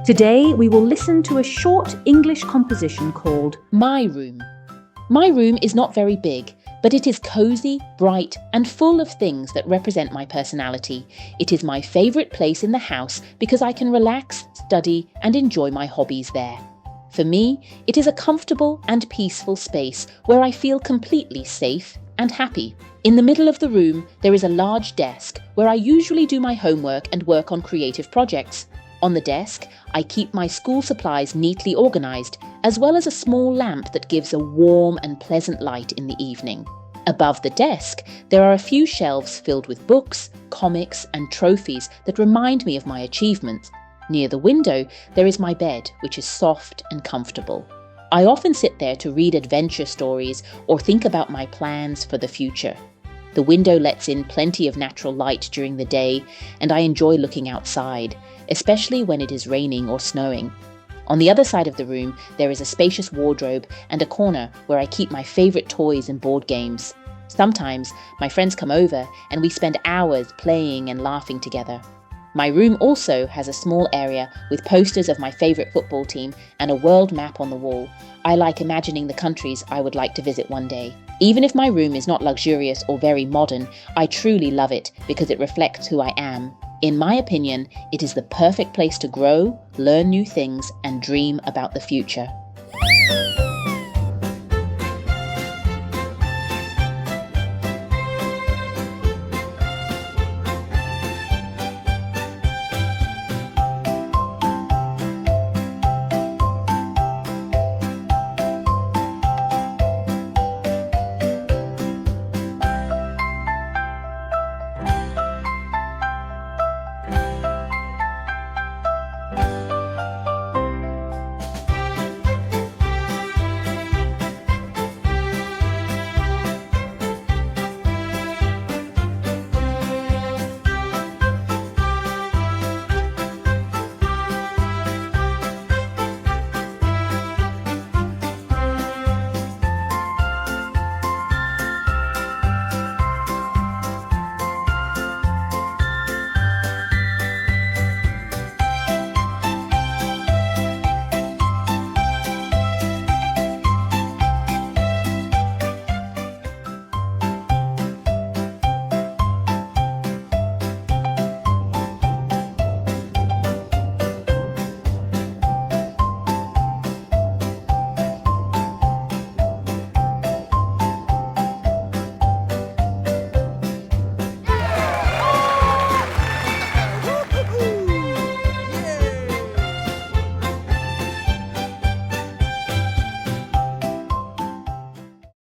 Today we will listen to a short English composition called My Room. My room is not very big, but it is cozy, bright, and full of things that represent my personality. It is my favourite place in the house because I can relax, study, and enjoy my hobbies there. For me, it is a comfortable and peaceful space where I feel completely safe and happy. In the middle of the room, there is a large desk where I usually do my homework and work on creative projects. On the desk, I keep my school supplies neatly organised, as well as a small lamp that gives a warm and pleasant light in the evening. Above the desk, there are a few shelves filled with books, comics, and trophies that remind me of my achievements. Near the window, there is my bed, which is soft and comfortable. I often sit there to read adventure stories or think about my plans for the future. The window lets in plenty of natural light during the day, and I enjoy looking outside, especially when it is raining or snowing. On the other side of the room, there is a spacious wardrobe and a corner where I keep my favourite toys and board games. Sometimes my friends come over and we spend hours playing and laughing together. My room also has a small area with posters of my favourite football team and a world map on the wall. I like imagining the countries I would like to visit one day. Even if my room is not luxurious or very modern, I truly love it because it reflects who I am. In my opinion, it is the perfect place to grow, learn new things, and dream about the future.